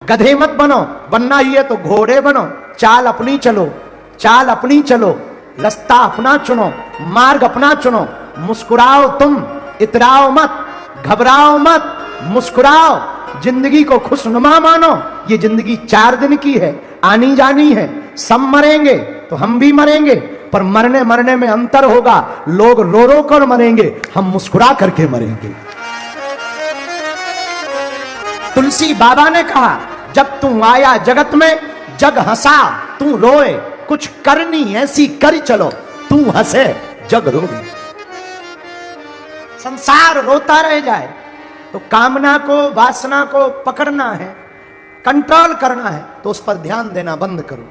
गधे मत बनो, बनना ही है तो घोड़े बनो। चाल अपनी चलो, चाल अपनी चलो, रास्ता अपना चुनो, मार्ग अपना चुनो। मुस्कुराओ तुम, इतराओ मत, घबराओ मत, मुस्कुराओ। जिंदगी को खुशनुमा मानो। ये जिंदगी 4 दिन की है, आनी जानी है। सब मरेंगे तो हम भी मरेंगे, पर मरने मरने में अंतर होगा। लोग रो रो कर मरेंगे, हम मुस्कुरा करके मरेंगे। तुलसी बाबा ने कहा, जब तू आया जगत में जग हंसा तू रोए, कुछ करनी ऐसी कर चलो, तू हंसे जग रोए। संसार रोता रह जाए तो कामना को, वासना को पकड़ना है, कंट्रोल करना है, तो उस पर ध्यान देना बंद करो।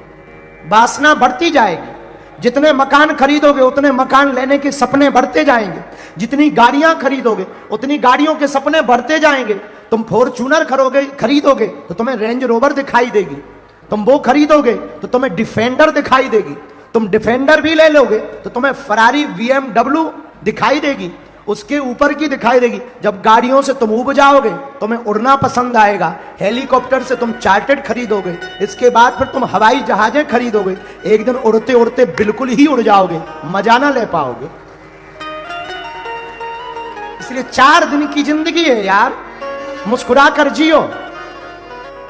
वासना बढ़ती जाएगी। जितने मकान खरीदोगे उतने मकान लेने के सपने बढ़ते जाएंगे। जितनी गाड़ियां खरीदोगे उतनी गाड़ियों के सपने बढ़ते जाएंगे। तुम फॉर्च्यूनर खरीदोगे तो तुम्हें रेंज रोवर दिखाई देगी। तुम वो खरीदोगे तो तुम्हें डिफेंडर दिखाई देगी। तुम डिफेंडर भी ले लोगे तो तुम्हें फरारी BMW दिखाई देगी, उसके ऊपर की दिखाई देगी। जब गाड़ियों से तुम उब जाओगे तुम्हें उड़ना पसंद आएगा। हेलीकॉप्टर से तुम चार्टर्ड खरीदोगे, इसके बाद फिर तुम हवाई जहाजें खरीदोगे। एक दिन उड़ते उड़ते बिल्कुल ही उड़ जाओगे, मजा ना ले पाओगे। इसलिए 4 दिन की जिंदगी है यार, मुस्कुरा कर जियो,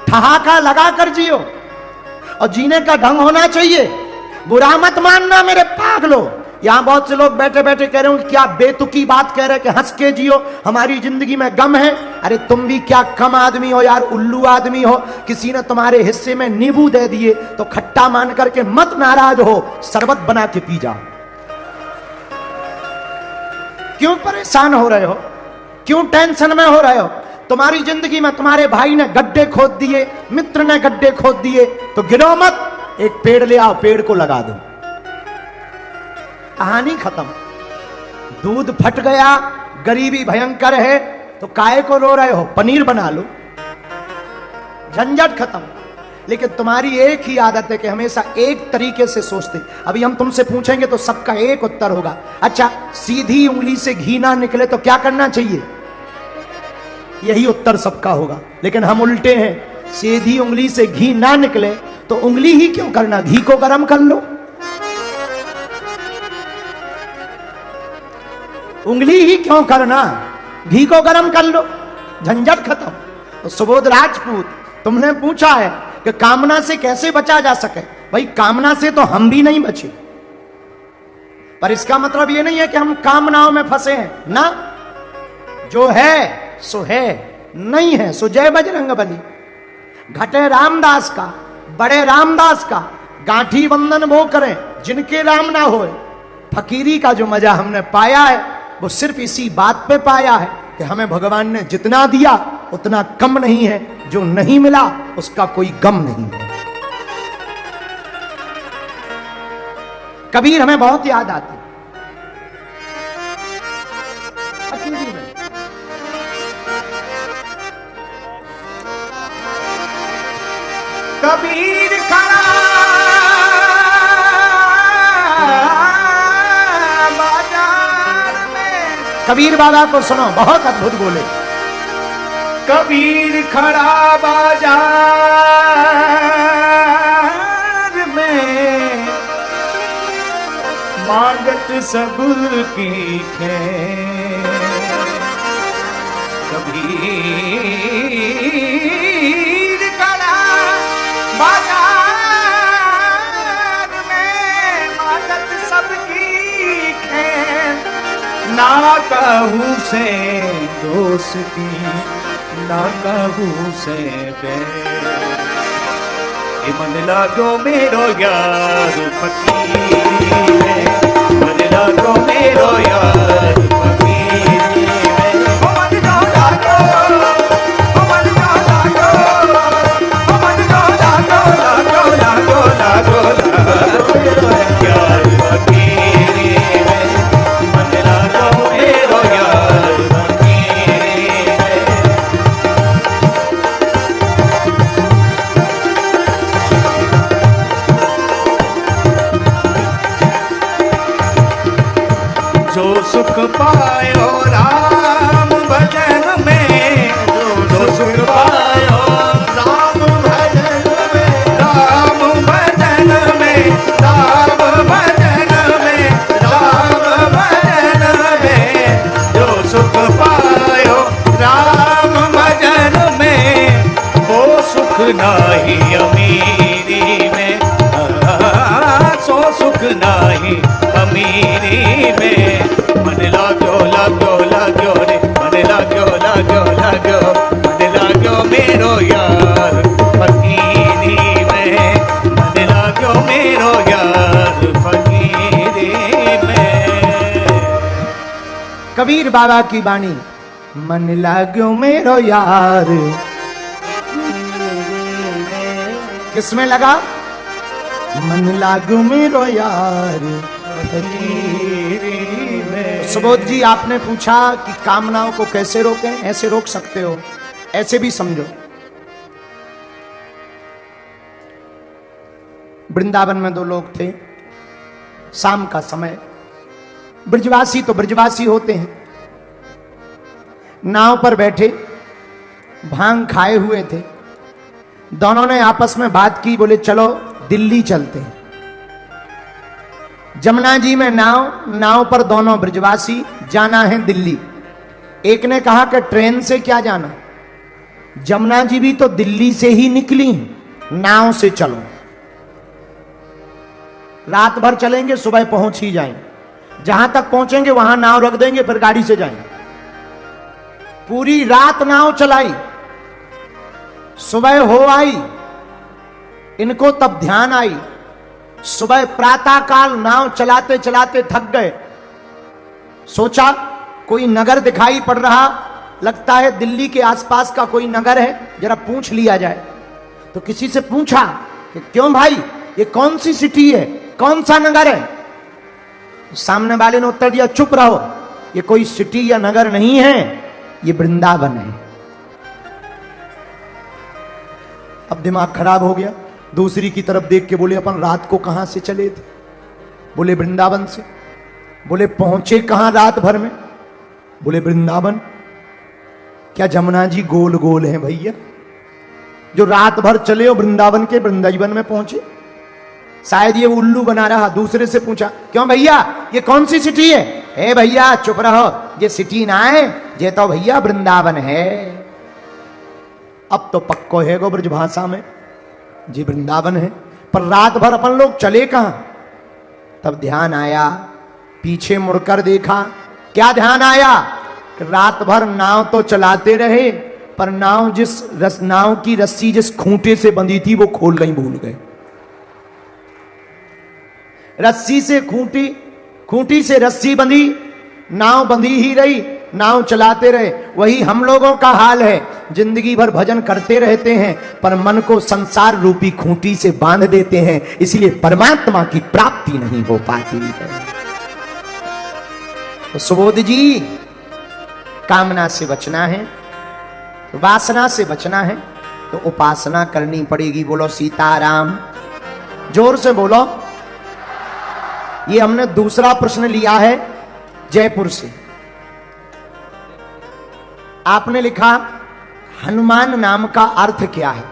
ठहाका लगा कर जियो। और जीने का ढंग होना चाहिए। बुरा मत मानना मेरे पागलो। यहां बहुत से लोग बैठे बैठे कह रहे हो क्या बेतुकी बात कह रहे कि हंस के जियो, हमारी जिंदगी में गम है। अरे तुम भी क्या कम आदमी हो यार, उल्लू आदमी हो। किसी ने तुम्हारे हिस्से में नींबू दे दिए तो खट्टा मान करके मत नाराज हो, शरबत बना के पी जाओ। क्यों परेशान हो रहे हो, क्यों टेंशन में हो रहे हो? तुम्हारी जिंदगी में तुम्हारे भाई ने गड्ढे खोद दिए, मित्र ने गड्ढे खोद दिए, तो गिरो मत, एक पेड़ ले आओ, पेड़ को लगा दो, कहानी खत्म। दूध फट गया, गरीबी भयंकर है, तो काहे को रो रहे हो? पनीर बना लो, झंझट खत्म। लेकिन तुम्हारी एक ही आदत है कि हमेशा एक तरीके से सोचते। अभी हम तुमसे पूछेंगे तो सबका एक उत्तर होगा। अच्छा, सीधी उंगली से घी ना निकले तो क्या करना चाहिए? यही उत्तर सबका होगा। लेकिन हम उल्टे हैं, सीधी उंगली से घी ना निकले तो उंगली ही क्यों करना, घी को गर्म कर लो। उंगली ही क्यों करना, घी को गर्म कर लो, झंझट खत्म। तो सुबोध राजपूत, तुमने पूछा है कि कामना से कैसे बचा जा सके। भाई कामना से तो हम भी नहीं बचे, पर इसका मतलब यह नहीं है कि हम कामनाओं में फंसे हैं ना। जो है सो है, नहीं है सो जय बजरंगबली। घटे रामदास का, बड़े रामदास का, गांठी बंधन वो करें जिनके राम ना होए। फकीरी का जो मजा हमने पाया है वो सिर्फ इसी बात पे पाया है कि हमें भगवान ने जितना दिया उतना कम नहीं है, जो नहीं मिला उसका कोई गम नहीं है। कबीर हमें बहुत याद आते फकीरी में। कबीर खड़ा बाजार में, कबीर बाबा को सुनो, बहुत अद्भुत बोले। कबीर खड़ा बाजार में, मांगत सबकी खैर। कबीर खड़ा बाजार में, मांगत सबकी खैर। ना कहूँ से दोस्ती, ना कहूँ से बैर। मन लागो मेरो यार फकीर है, मन लागो मेरो यार फकीर है। मन लागो, मन लागो, मन लागो, लागो लागो लागो लागो यार फकीर है। मन लागो मेरो यार फकीर है। जो सुख पा सुख नाही अमीरी में, सो सुख नाही अमीरी में। मन लाग्यो लाग्यो लाग्यो रे, मन लाग्यो लाग्यो लाग्यो, मन लाग्यो मेरो यार फकीरी में, मन लाग्यो मेरो यार फकीरी में। कबीर बाबा की वाणी, मन लाग्यो मेरो यार। किसमें लगा? मन लागो मेरो यार फकीरी में। सुबोध जी, आपने पूछा कि कामनाओं को कैसे रोकें? ऐसे रोक सकते हो, ऐसे भी समझो। वृंदावन में दो लोग थे, शाम का समय, ब्रजवासी तो ब्रजवासी होते हैं, नाव पर बैठे भांग खाए हुए थे। दोनों ने आपस में बात की, बोले चलो दिल्ली चलते हैं। जमुना जी में नाव पर दोनों ब्रजवासी, जाना है दिल्ली। एक ने कहा कि ट्रेन से क्या जाना, जमुना जी भी तो दिल्ली से ही निकली, नाव से चलो, रात भर चलेंगे, सुबह पहुंच ही जाएंगे। जहां तक पहुंचेंगे वहां नाव रख देंगे, फिर गाड़ी से जाएंगे। पूरी रात नाव चलाई, सुबह हो आई। इनको तब ध्यान आई, सुबह प्रातः काल नाव चलाते चलाते थक गए। सोचा कोई नगर दिखाई पड़ रहा, लगता है दिल्ली के आसपास का कोई नगर है, जरा पूछ लिया जाए। तो किसी से पूछा कि क्यों भाई, ये कौन सी सिटी है, कौन सा नगर है? सामने वाले ने उत्तर दिया, चुप रहो, ये कोई सिटी या नगर नहीं है, ये वृंदावन है। अब दिमाग खराब हो गया। दूसरी की तरफ देख के बोले, अपन रात को कहां से चले थे? बोले वृंदावन से। बोले पहुंचे कहां रात भर में? बोले वृंदावन। क्या जमुना जी गोल गोल हैं भैया, जो रात भर चले हो वृंदावन के वृंदावन में पहुंचे? शायद ये उल्लू बना रहा। दूसरे से पूछा, क्यों भैया ये कौन सी सिटी है? ए भैया चुप रहो, ये सिटी ना है, ये तो भैया वृंदावन है। अब तो पक्को है गो ब्रज भाषा में, जी वृंदावन है। पर रात भर अपन लोग चले कहां? तब ध्यान आया, पीछे मुड़कर देखा। क्या ध्यान आया? कि रात भर नाव तो चलाते रहे, पर नाव की रस्सी जिस खूंटे से बंधी थी वो खोलना ही भूल गए। रस्सी से खूंटी से रस्सी बंधी, नाव बंधी ही रही, नाव चलाते रहे। वही हम लोगों का हाल है, जिंदगी भर भजन करते रहते हैं, पर मन को संसार रूपी खूंटी से बांध देते हैं, इसलिए परमात्मा की प्राप्ति नहीं हो पाती है। तो सुबोध जी, कामना से बचना है, वासना से बचना है, तो उपासना करनी पड़ेगी। बोलो सीताराम, जोर से बोलो। ये हमने दूसरा प्रश्न लिया है जयपुर से। आपने लिखा, हनुमान नाम का अर्थ क्या है?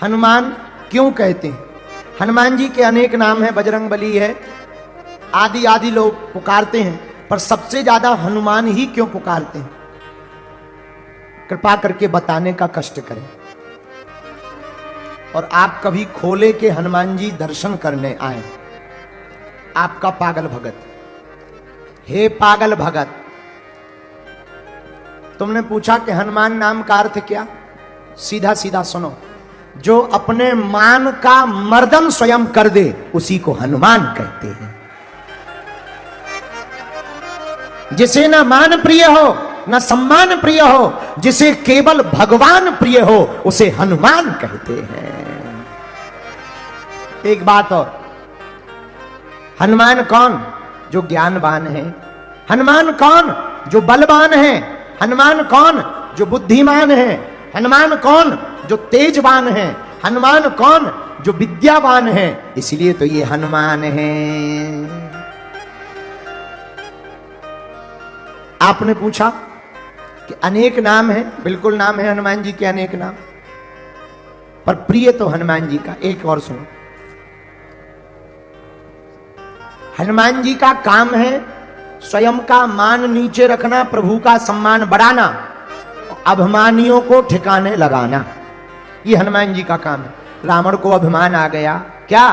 हनुमान क्यों कहते हैं? हनुमान जी के अनेक नाम हैं, बजरंगबली है, आदि आदि लोग पुकारते हैं, पर सबसे ज्यादा हनुमान ही क्यों पुकारते हैं? कृपा करके बताने का कष्ट करें। और आप कभी खोले के हनुमान जी दर्शन करने आए, आपका पागल भगत, हे पागल भगत, तुमने पूछा कि हनुमान नाम का अर्थ क्या? सीधा सीधा सुनो, जो अपने मान का मर्दन स्वयं कर दे उसी को हनुमान कहते हैं। जिसे न मान प्रिय हो न सम्मान प्रिय हो, जिसे केवल भगवान प्रिय हो, उसे हनुमान कहते हैं। एक बात और, हनुमान कौन? जो ज्ञानवान है। हनुमान कौन? जो बलवान है। हनुमान कौन? जो बुद्धिमान है। हनुमान कौन? जो तेजवान है। हनुमान कौन? जो विद्यावान है। इसलिए तो ये हनुमान है। आपने पूछा कि अनेक नाम है, बिल्कुल नाम है हनुमान जी के अनेक नाम, पर प्रिय तो हनुमान जी का। एक और सुनो, हनुमान जी का काम है स्वयं का मान नीचे रखना, प्रभु का सम्मान बढ़ाना, अभिमानियों को ठिकाने लगाना। ये हनुमान जी का काम है। रावण को अभिमान आ गया, क्या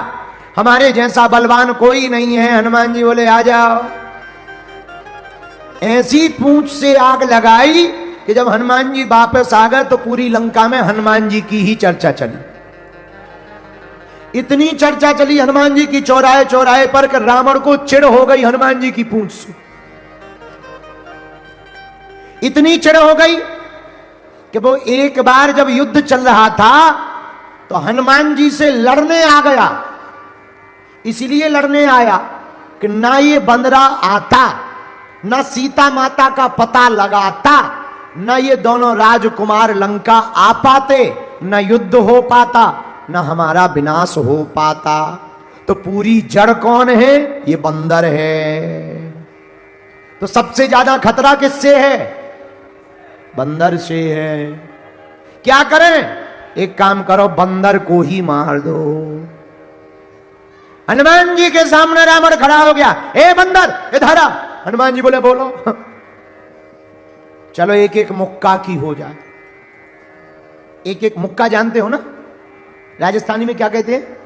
हमारे जैसा बलवान कोई नहीं है। हनुमान जी बोले आ जाओ। ऐसी पूंछ से आग लगाई कि जब हनुमान जी वापस आ गए तो पूरी लंका में हनुमान जी की ही चर्चा चली। इतनी चर्चा चली हनुमान जी की चौराहे चौराहे पर कि रावण को चिढ़ हो गई हनुमान जी की पूंछ से। इतनी चिढ़ हो गई कि वो एक बार जब युद्ध चल रहा था तो हनुमान जी से लड़ने आ गया। इसलिए लड़ने आया कि ना ये बंदरा आता, ना सीता माता का पता लगाता, न ये दोनों राजकुमार लंका आ पाते, न युद्ध हो पाता, न हमारा विनाश हो पाता। तो पूरी जड़ कौन है? ये बंदर है। तो सबसे ज्यादा खतरा किससे है? बंदर से है। क्या करें? एक काम करो, बंदर को ही मार दो। हनुमान जी के सामने रावण खड़ा हो गया, ए बंदर इधर आ। हनुमान जी बोले बोलो। चलो एक एक मुक्का की हो जाए। एक एक मुक्का जानते हो ना, राजस्थानी में क्या कहते हैं?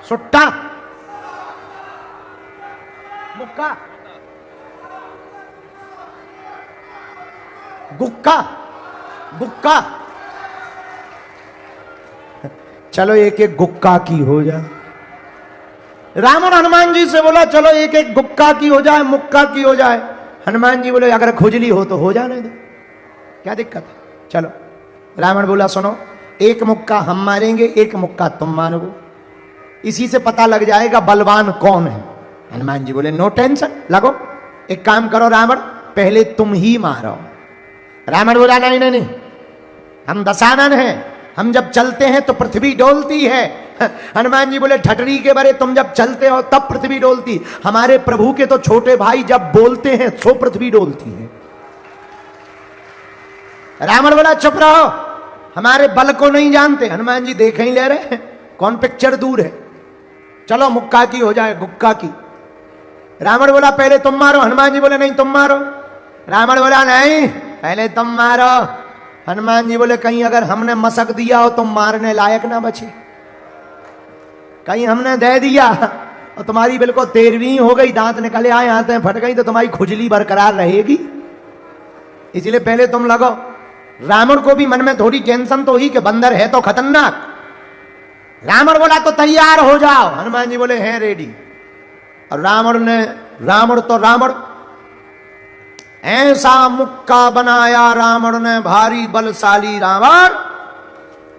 सुट्टा, मुक्का, गुक्का, गुक्का। चलो एक एक गुक्का की हो जाए। रावण हनुमान जी से बोला चलो एक एक गुक्का की हो जाए, मुक्का की हो जाए। हनुमान जी बोले अगर खुजली हो तो हो जाने दो, क्या दिक्कत है, चलो। रावण बोला सुनो, एक मुक्का हम मारेंगे, एक मुक्का तुम मारोगे, इसी से पता लग जाएगा बलवान कौन है। हनुमान जी बोले नो टेंशन, लगो। एक काम करो रावण, पहले तुम ही मारो। रावण बोला नहीं नहीं नहीं, हम दशानन हैं, हम जब चलते हैं तो पृथ्वी डोलती है। हनुमान जी बोले ठटरी के बरे, तुम जब चलते हो तब पृथ्वी डोलती, हमारे प्रभु के तो छोटे भाई जब बोलते हैं सो पृथ्वी डोलती है। रावण बोला चुप रहो, हमारे बल को नहीं जानते। हनुमान जी देख ही ले रहे, कौन पिक्चर दूर है। चलो मुक्का की हो जाए, गुक्का की। रावण बोला पहले तुम मारो। हनुमान जी बोले नहीं तुम मारो। रावण बोला नहीं पहले तुम मारो। हनुमान जी बोले कहीं अगर हमने मसक दिया हो तो मारने लायक ना बचे, कहीं हमने दे दिया और तुम्हारी बिल्कुल 13वीं हो गई, दांत निकले आए, आते फट गई, तो तुम्हारी खुजली बरकरार रहेगी। इसलिए पहले तुम लगो। रावण को भी मन में थोड़ी टेंशन तो हुई कि बंदर है तो खतरनाक। रावण बोला तो तैयार हो जाओ। हनुमान जी बोले हैं रेडी। और रावण ऐसा मुक्का बनाया रावण ने, भारी बलशाली रावण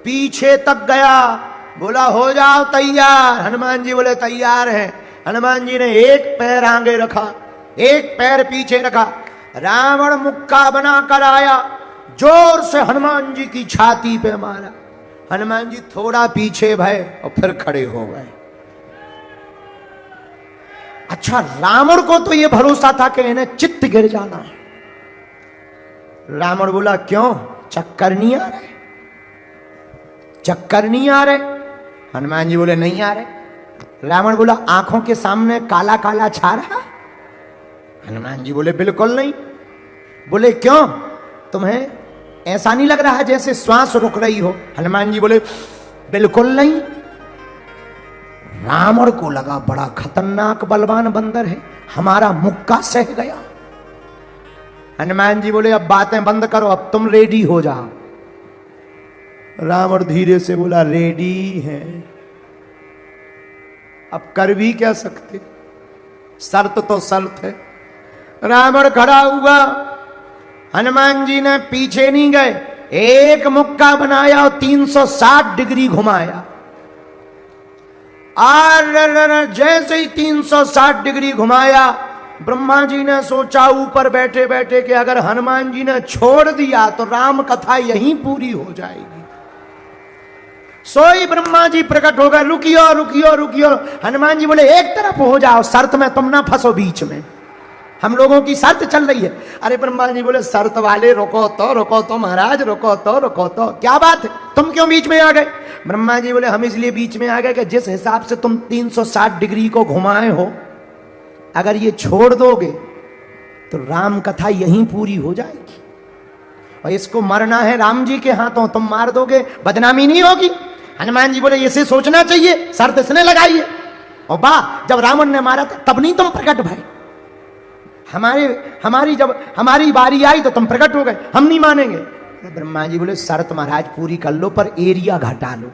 पीछे तक गया। बोला हो जाओ तैयार। हनुमान जी बोले तैयार है। हनुमान जी ने एक पैर आगे रखा, एक पैर पीछे रखा। रावण मुक्का बनाकर आया, जोर से हनुमान जी की छाती पे मारा। हनुमान जी थोड़ा पीछे भय और फिर खड़े हो गए। अच्छा, रावण को तो यह भरोसा था कि इन्हें चित्त गिर जाना है। रावण बोला क्यों, चक्कर नहीं आ रहे, चक्कर नहीं आ रहे। हनुमान जी बोले नहीं आ रहे। रावण बोला आंखों के सामने काला काला छा रहा। हनुमान जी बोले बिल्कुल नहीं। बोले क्यों, तुम्हें ऐसा नहीं लग रहा जैसे श्वास रुक रही हो? हनुमान जी बोले बिल्कुल नहीं। रावण को लगा बड़ा खतरनाक बलवान बंदर है, हमारा मुक्का सह गया। हनुमान जी बोले अब बातें बंद करो, अब तुम रेडी हो जाओ। रावण धीरे से बोला रेडी है। अब कर भी क्या सकते, शर्त तो शर्त है। रावण खड़ा हुआ, हनुमान जी ने पीछे नहीं गए, एक मुक्का बनाया और 360 डिग्री घुमाया। और जैसे ही 360 डिग्री घुमाया, ब्रह्मा जी ने सोचा ऊपर बैठे बैठे कि अगर हनुमान जी ने छोड़ दिया तो राम कथा यहीं पूरी हो जाएगी। सोई ब्रह्मा जी प्रकट हो गए, रुकियो रुकियो रुकियो। हनुमान जी बोले एक तरफ हो जाओ, शर्त में तुम ना फंसो बीच में, हम लोगों की शर्त चल रही है। अरे ब्रह्मा जी बोले शर्त वाले रुको तो महाराज, रुको तो क्या बात है, तुम क्यों बीच में आ गए? ब्रह्मा जी बोले हम इसलिए बीच में आ गए कि जिस हिसाब से तुम 360 डिग्री को घुमाए हो, अगर ये छोड़ दोगे तो राम कथा यहीं पूरी हो जाएगी। और इसको मरना है राम जी के हाथों, तुम मार दोगे बदनामी नहीं होगी। हनुमान जी बोले इसे सोचना चाहिए, शर्त इसने लगाई है। और वाह, जब रावण ने मारा था तब नहीं तुम प्रकट भय, हमारी जब हमारी बारी आई तो तुम प्रकट हो गए, हम नहीं मानेंगे। ब्रह्मा जी बोले शर्त महाराज पूरी कर लो, पर एरिया घटा लो,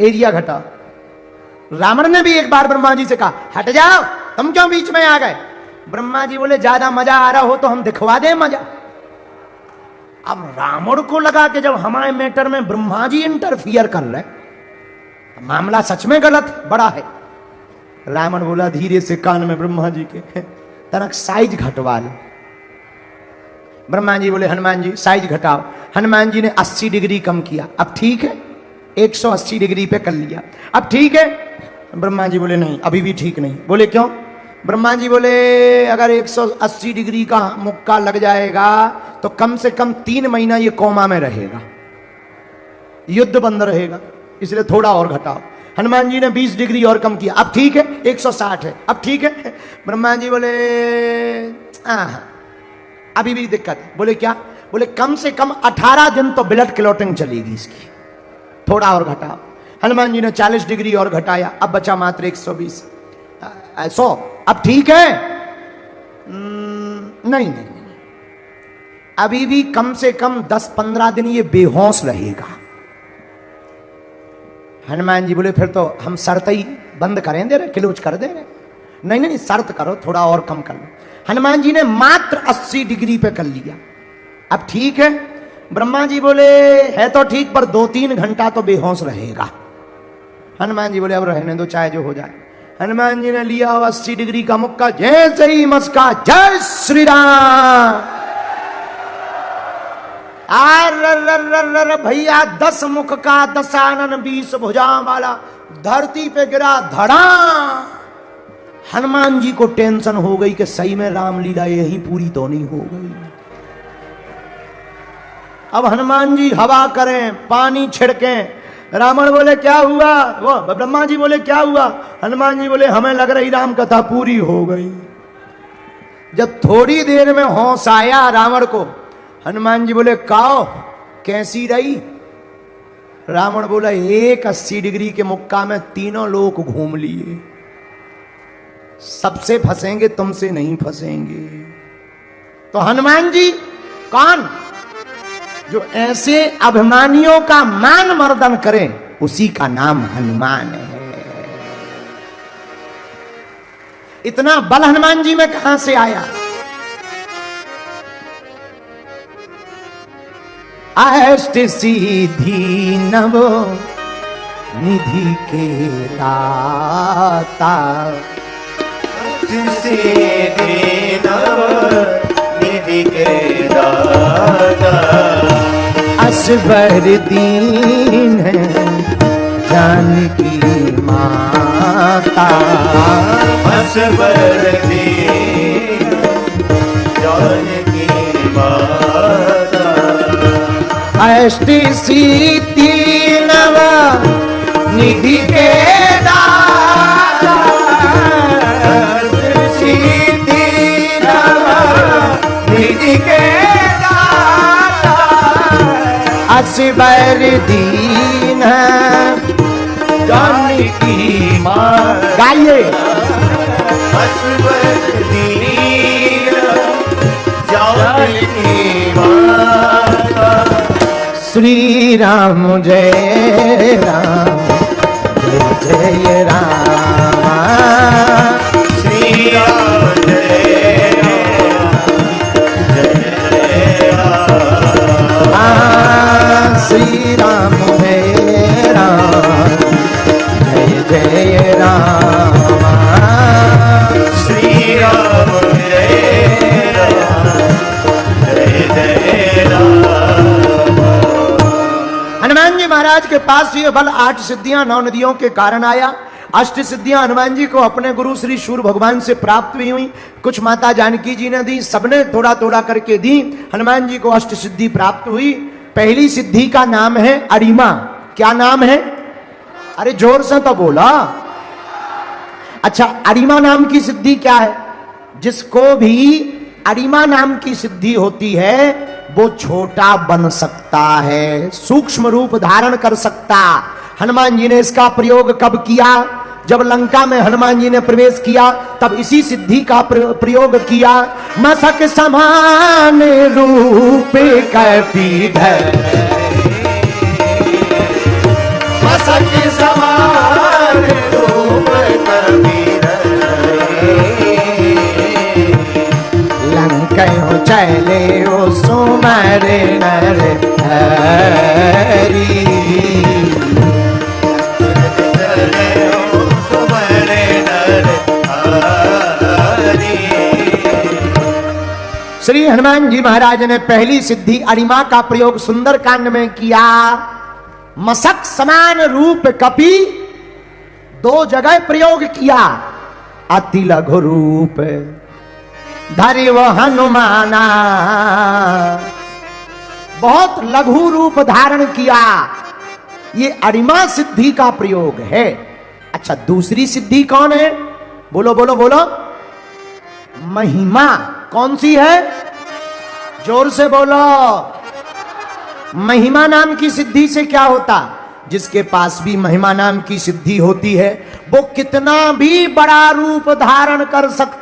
एरिया घटा। रावण ने भी एक बार ब्रह्मा जी से कहा हट जाओ, तुम क्यों बीच में आ गए। ब्रह्मा जी बोले ज्यादा मजा आ रहा हो तो हम दिखवा दें मजा। अब रावण को लगा कि जब हमारे मैटर में ब्रह्मा जी इंटरफियर कर रहे, मामला सच में गलत बड़ा है। रावण बोला धीरे से कान में ब्रह्मा जी के, तनक साइज घटवा लो। ब्रह्मा जी बोले हनुमान जी साइज घटाओ। हनुमान जी ने 80 डिग्री कम किया, अब ठीक है, 180 डिग्री पे कर लिया, अब ठीक है। ब्रह्मा जी बोले नहीं अभी भी ठीक नहीं। बोले क्यों। ब्रह्मा जी बोले अगर 180 डिग्री का मुक्का लग जाएगा तो कम से कम 3 महीना ये कोमा में रहेगा, युद्ध बंद रहेगा, इसलिए थोड़ा और घटाओ। हनुमान जी ने 20 डिग्री और कम किया, अब ठीक है, 160 है, अब ठीक है। ब्रह्मा जी बोले अभी भी दिक्कत है। बोले क्या। बोले कम से कम 18 दिन तो ब्लड क्लॉटिंग चलेगी इसकी, थोड़ा और घटाओ। हनुमान जी ने 40 डिग्री और घटाया, अब बचा मात्र 120 100, अब ठीक है। नहीं नहीं नहीं, अभी भी कम से कम 10-15 दिन ये बेहोश रहेगा। हनुमान जी बोले फिर तो हम शर्त ही बंद करें दे रहे, क्लोज कर दे रहे। नहीं नहीं शर्त करो, थोड़ा और कम कर लो। हनुमान जी ने मात्र 80 डिग्री पे कर लिया, अब ठीक है। ब्रह्मा जी बोले है तो ठीक, पर 2-3 घंटा तो बेहोश रहेगा। हनुमान जी बोले अब रहने दो, चाहे जो हो जाए। हनुमान जी ने लिया 80 डिग्री का मुक्का, जैसे ही मस्का जय श्री राम। भैया 10 मुख का 10 आनन 20 भुजा वाला धरती पे गिरा धड़ा। हनुमान जी को टेंशन हो गई कि सही में रामलीला यही पूरी तो नहीं हो गई। अब हनुमान जी हवा करें, पानी छिड़कें। रावण बोले क्या हुआ, वो ब्रह्मा जी बोले क्या हुआ। हनुमान जी बोले हमें लग रही राम कथा पूरी हो गई। जब थोड़ी देर में होश आया रावण को, हनुमान जी बोले काओ कैसी रही। रावण बोला एक 80 डिग्री के मुक्का में तीनों लोग घूम लिए, सबसे फंसेंगे तुमसे नहीं फंसेंगे। तो हनुमान जी कौन, जो ऐसे अभिमानियों का मान मर्दन करें उसी का नाम हनुमान है। इतना बल हनुमान जी में कहां से आया। अष्ट सिद्धि नवो निधि के दाता, सिद्धि नव निधि के दाता, असबर दीन है जानकी माता। असबर दीन जानकी माता, अष्ट सिद्धि नव निधि के दाता, अष्ट सिद्धि नव निधि के दाता, असबर दीन जानकी माता। गाइए। असबर दीन जानकी माता, श्री राम जय राम जय जय राम, श्री राम जय राम जय राम, श्री राम जय राम जय जय राम, श्री राम जय राम जय जय राम। हनुमान जी महाराज के पास ये बल 8 सिद्धियां 9 नदियों के कारण आया। अष्ट सिद्धियां हनुमान जी को अपने गुरु श्री सूर्य भगवान से प्राप्त हुई हुई, कुछ माता जानकी जी ने दी, सबने थोड़ा थोड़ा करके दी। हनुमान जी को अष्ट सिद्धि प्राप्त हुई। पहली सिद्धि का नाम है अरिमा। क्या नाम है, अरे जोर से तो बोला। अच्छा, अरिमा नाम की सिद्धि क्या है। जिसको भी अरिमा नाम की सिद्धि होती है वो छोटा बन सकता है, सूक्ष्म रूप धारण कर सकता। हनुमान जी ने इसका प्रयोग कब किया? जब लंका में हनुमान जी ने प्रवेश किया तब इसी सिद्धि का प्रयोग किया। मसक समान रूप कपीधर, मसक समान रूप कपीधर, लंकयो चले ओ सुमर नर हरि। श्री हनुमान जी महाराज ने पहली सिद्धि अरिमा का प्रयोग सुंदरकांड में किया। मसक समान रूप कपि दो जगह प्रयोग किया। अति लघु रूप धरि वो हनुमाना, बहुत लघु रूप धारण किया। ये अरिमा सिद्धि का प्रयोग है। अच्छा, दूसरी सिद्धि कौन है? बोलो बोलो बोलो। महिमा कौन सी है? जोर से बोलो। महिमा नाम की सिद्धि से क्या होता? जिसके पास भी महिमा नाम की सिद्धि होती है वो कितना भी बड़ा रूप धारण कर सकता